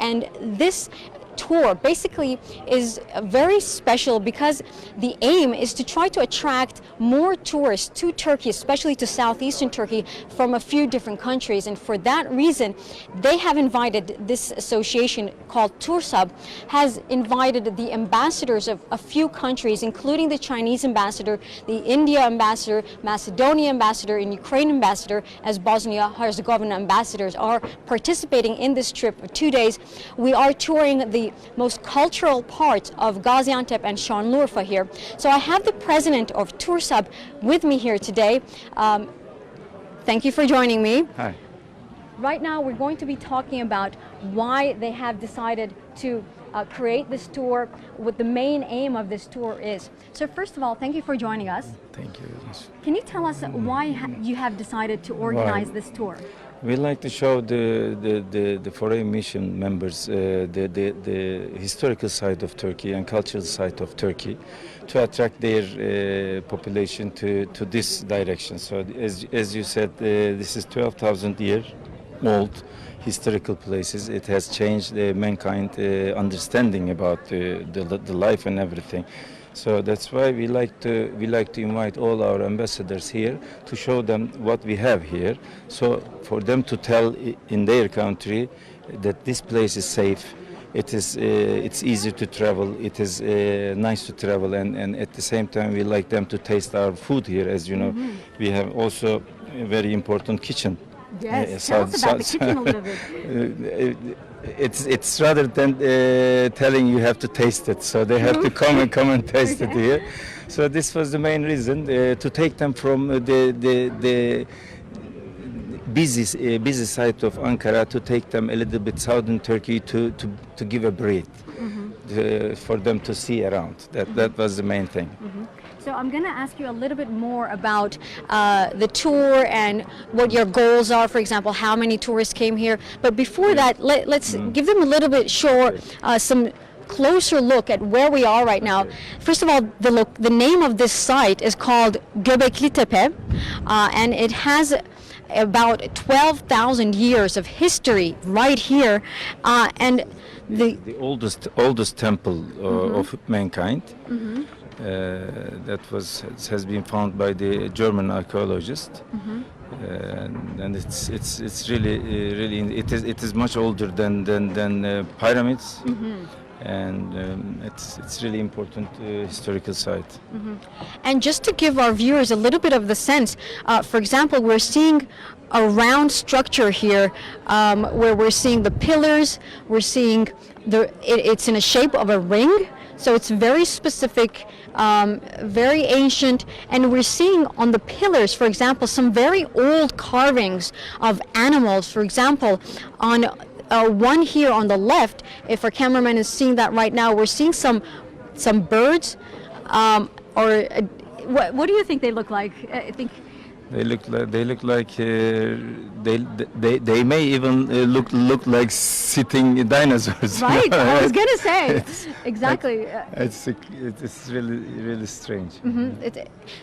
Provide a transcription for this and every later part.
And this tour basically is very special because the aim is to try to attract more tourists to Turkey, especially to southeastern Turkey, from a few different countries. And for that reason, they have invited, this association called Tursab has invited the ambassadors of a few countries, including the Chinese ambassador, the India ambassador, Macedonia ambassador, and Ukraine ambassador, as Bosnia-Herzegovina ambassadors are participating in this trip for 2 days. We are touring the most cultural parts of Gaziantep and Şanlıurfa here. So I have the president of Tursab with me here today. Thank you for joining me. Hi. Right now we're going to be talking about why they have decided to create this tour, what the main aim of this tour is. So first of all, thank you for joining us. Thank you. Can you tell us why you have decided to organize this tour? We like to show the foreign mission members the historical side of Turkey and cultural side of Turkey to attract their population to this direction. So as you said, this is 12,000 year old historical places. It has changed mankind understanding about the life and everything. So that's why we like to invite all our ambassadors here to show them what we have here. So for them to tell in their country that this place is safe, it's easy to travel, it is nice to travel, and at the same time we like them to taste our food here. As you know, we have also a very important kitchen. Yes, tell us about the kitchen a little bit. It's rather than telling you have to taste it, so they have to come and taste it here. So this was the main reason to take them from the busy side of Ankara to take them a little bit southern Turkey to give a breath for them to see around. That was the main thing. So I'm going to ask you a little bit more about the tour and what your goals are. For example, how many tourists came here. But before that, let's give them a little bit some closer look at where we are right now. First of all, the name of this site is called Göbeklitepe, and it has about 12,000 years of history right here, and the oldest temple of mankind. That has been found by the German archaeologist, and it's really it is much older than pyramids, and it's really important historical site. And just to give our viewers a little bit of the sense, for example, we're seeing a round structure here, where we're seeing the pillars, we're seeing it's in a shape of a ring. So it's very specific, very ancient, and we're seeing on the pillars, for example, some very old carvings of animals. For example, on one here on the left, if our cameraman is seeing that right now, we're seeing some birds, what do you think they look like? I think they look like they may even look like sitting dinosaurs. Right, I was gonna say exactly. It's really strange.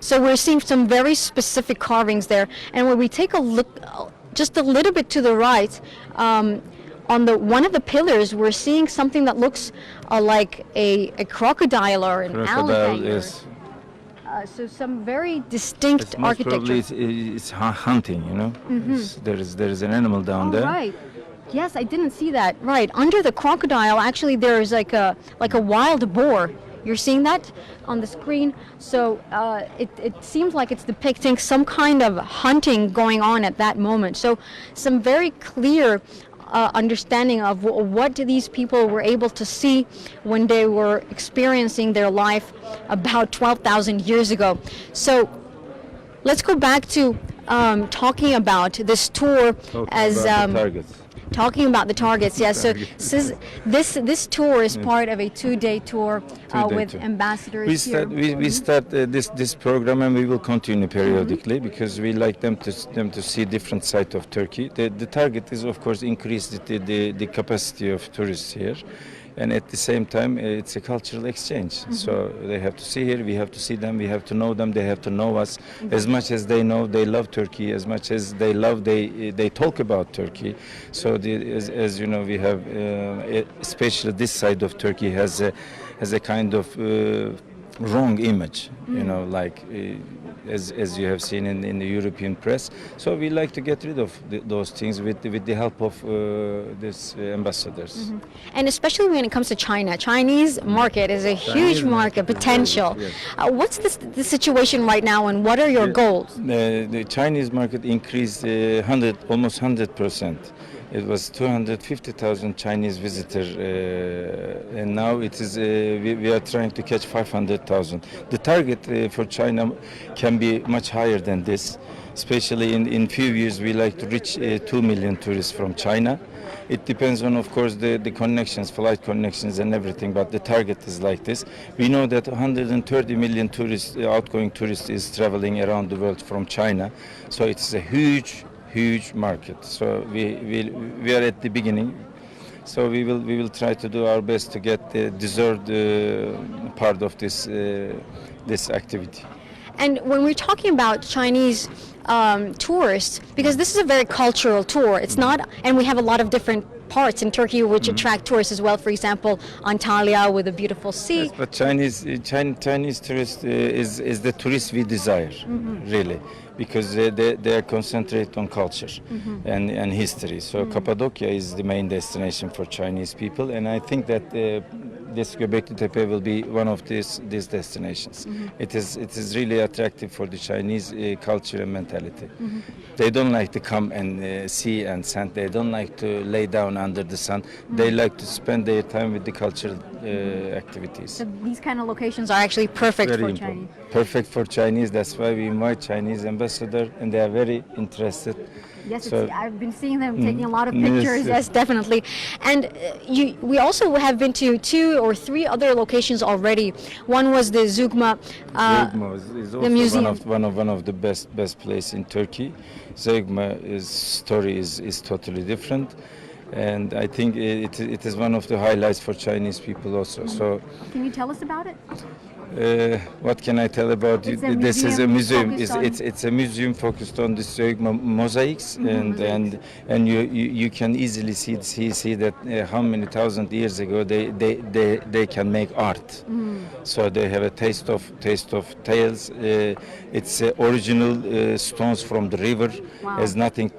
So we're seeing some very specific carvings there, and when we take a look just a little bit to the right, on one of the pillars, we're seeing something that looks like a crocodile or an alligator. Yes. So some very distinct architecture. It's hunting, you know. There is an animal down there. Right. Yes, I didn't see that. Right under the crocodile, actually, there is like a wild boar. You're seeing that on the screen. So it seems like it's depicting some kind of hunting going on at that moment. So some very clear understanding of what these people were able to see when they were experiencing their life about 12,000 years ago. So let's go back to talking about this tour talking about the targets. Yes, so this tour is part of a 2-day tour with ambassadors. We start this program, and we will continue periodically because we like them to see different sides of Turkey. The target is, of course, increase the capacity of tourists here, and at the same time it's a cultural exchange. So they have to see here, we have to see them, we have to know them, they have to know us. As much as they know, they love Turkey. As much as they love, they talk about Turkey. So as you know, we have especially this side of Turkey has a kind of wrong image, you know, like as you have seen in the European press. So we like to get rid of those things with the help of these ambassadors. And especially when it comes to China, Chinese market is a huge market potential. Yes. What's the situation right now, and what are your goals? The Chinese market increased almost 100%. It was 250,000 Chinese visitors, and now it is. We are trying to catch 500,000. The target for China can be much higher than this. Especially in few years, we like to reach 2 million tourists from China. It depends on, of course, the connections, flight connections and everything, but the target is like this. We know that 130 million tourists, outgoing tourists, is traveling around the world from China. So it's a huge market. So we are at the beginning. So we will try to do our best to get the deserved part of this activity. And when we're talking about Chinese tourists, because this is a very cultural tour, it's not, and we have a lot of different parts in Turkey which attract tourists as well. For example, Antalya with a beautiful sea. Yes, but Chinese tourist is the tourist we desire, really, because they are concentrated on culture and history. So Cappadocia is the main destination for Chinese people, and I think that this Göbeklitepe will be one of these destinations. It is really attractive for the Chinese culture and mentality. They don't like to come and see and sand. They don't like to lay down under the sun. They like to spend their time with the cultural activities. So these kind of locations are actually perfect for Chinese. Perfect for Chinese. That's why we invite Chinese ambassador, and they are very interested. Yes, So- I've been seeing them taking a lot of pictures. Yes, definitely. And we also have been to 2 or 3 other locations already. One was the Zugma. Zeugma is also museum. one of the best place in Turkey. Zeugma's story is totally different, and I think it is one of the highlights for Chinese people also. So. Can you tell us about it? What can I tell about it? It's a This is a museum museum. focused It's a museum focused on the Zeugma mosaics, and you can easily see that how many thousand years ago they can make art. So they have a taste of tales. It's original stones from the river. Wow. There's nothing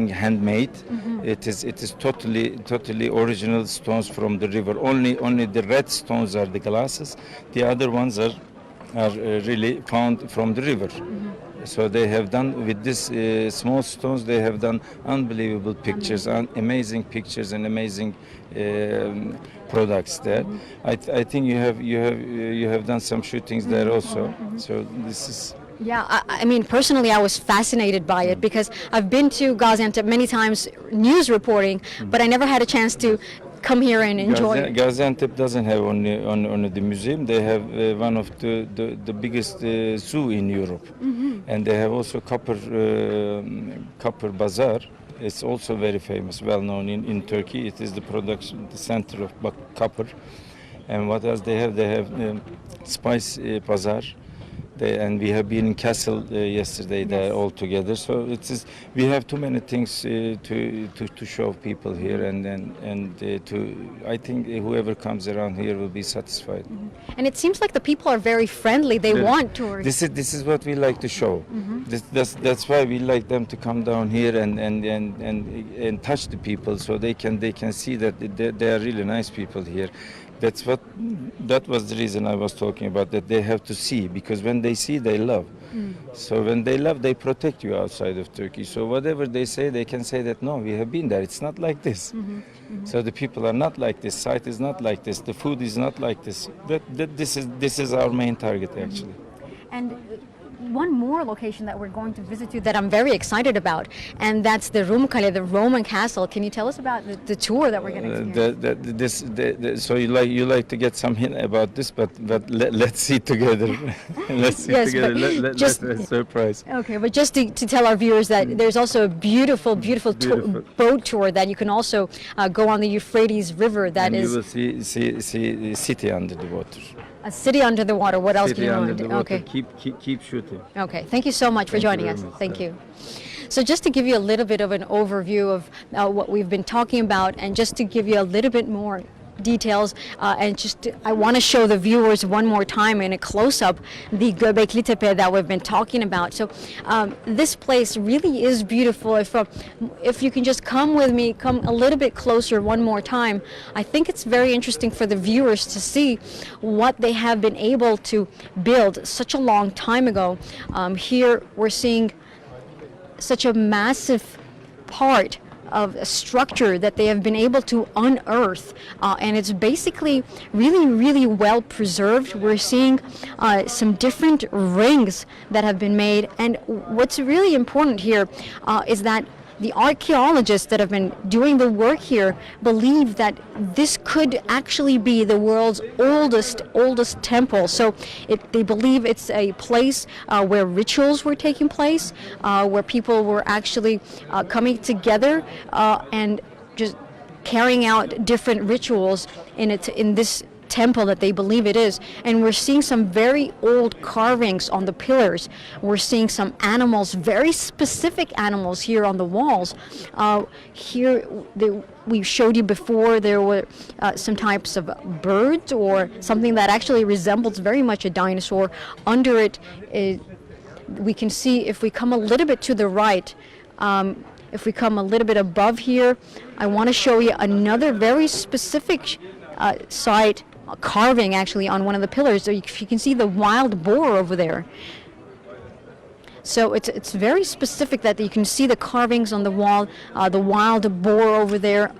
handmade. It is totally original stones from the river. Only the red stones are the glasses. The other ones are really found from the river. So they have done with this small stones. They have done unbelievable pictures, amazing pictures, and amazing products there. I think you have done some shootings there also. So this is. Yeah, I mean, personally, I was fascinated by it because I've been to Gaziantep many times, news reporting, but I never had a chance to come here and enjoy it. Gaziantep doesn't have only the museum. They have one of the biggest zoo in Europe, and they have also copper bazaar. It's also very famous, well known in Turkey. It is the center of copper. And what else they have? They have spice bazaar. And we have been in Castle yesterday there all together. So we have too many things to show people here, and I think whoever comes around here will be satisfied. And it seems like the people are very friendly. They want tourists. This is what we like to show. That's why we like them to come down here and touch the people, so they can see that they are really nice people here. That was the reason I was talking about, that they have to see, because when they see, they love. So when they love, they protect you outside of Turkey. So whatever they say, they can say that, no, we have been there. It's not like this. So the people are not like this. Site is not like this. The food is not like this. This is our main target, actually. And one more location that we're going to visit to that I'm very excited about, and that's the Rumkale, the Roman castle. Can you tell us about the tour that we're going to experience? So you like to get some hint about this, but let's see together. Let's see Yes, together. but Let's just- have a surprise. Okay, but just to tell our viewers that there's also a beautiful Beautiful. boat tour that you can also go on the Euphrates River. That And is you will see the city under the water. a city under the water. What else City can you under want? the water. Okay. Keep shooting. Okay, thank you so much for Thank you joining very us. much. Thank you. So just to give you a little bit of an overview of what we've been talking about, and just to give you a little bit more details, I want to show the viewers one more time in a close-up the Göbeklitepe that we've been talking about. So this place really is beautiful. If you can just come with me, come a little bit closer one more time, I think it's very interesting for the viewers to see what they have been able to build such a long time ago. Here we're seeing such a massive part of a structure that they have been able to unearth, and it's basically really well preserved. We're seeing some different rings that have been made, and what's really important here is that the archaeologists that have been doing the work here believe that this could actually be the world's oldest temple. So they believe it's a place where rituals were taking place, where people were actually coming together and just carrying out different rituals in this temple that they believe it is. And we're seeing some very old carvings on the pillars. We're seeing some animals, very specific animals here on the walls. We showed you before there were some types of birds or something that actually resembles very much a dinosaur. Under it, we can see, if we come a little bit to the right, if we come a little bit above here, I want to show you another very specific site, carving actually on one of the pillars. So you can see the wild boar over there. So it's very specific that you can see the carvings on the wall, the wild boar over there.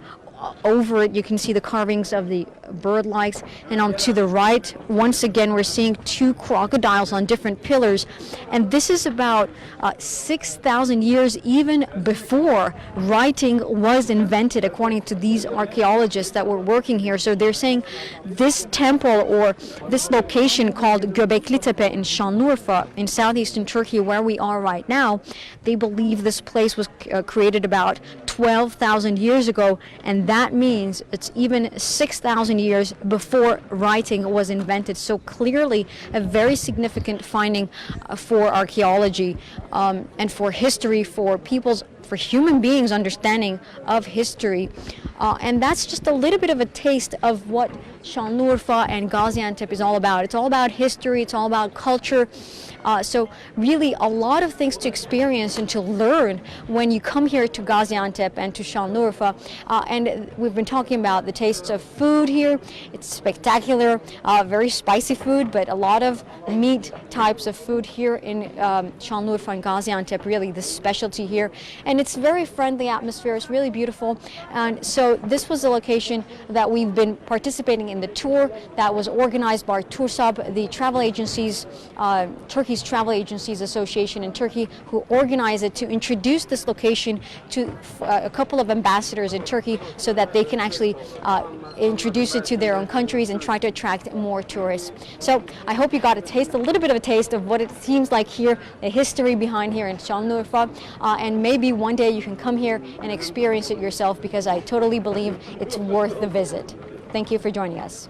Over it you can see the carvings of the bird likes, and on to the right once again we're seeing two crocodiles on different pillars, and this is about 6,000 years even before writing was invented, according to these archaeologists that were working here. So they're saying this temple or this location called Göbeklitepe in Şanlıurfa in southeastern Turkey, where we are right now, they believe this place was created about 12,000 years ago, and that means it's even 6,000 years before writing was invented. So clearly a very significant finding for archaeology and for history, for human beings' understanding of history. And that's just a little bit of a taste of what Şanlıurfa and Gaziantep is all about. It's all about history, it's all about culture. So really a lot of things to experience and to learn when you come here to Gaziantep and to Şanlıurfa. And we've been talking about the tastes of food here. It's spectacular, very spicy food, but a lot of meat types of food here in Şanlıurfa and Gaziantep, really the specialty here. And it's very friendly atmosphere, it's really beautiful. And so this was the location that we've been participating in the tour that was organized by TURSAB, the travel agencies, Turkey's Travel Agencies Association in Turkey, who organized it to introduce this location to a couple of ambassadors in Turkey so that they can actually introduce it to their own countries and try to attract more tourists. So I hope you got a little bit of a taste of what it seems like here, the history behind here in Şanlıurfa, and maybe one day you can come here and experience it yourself, because I totally believe it's worth the visit. Thank you for joining us.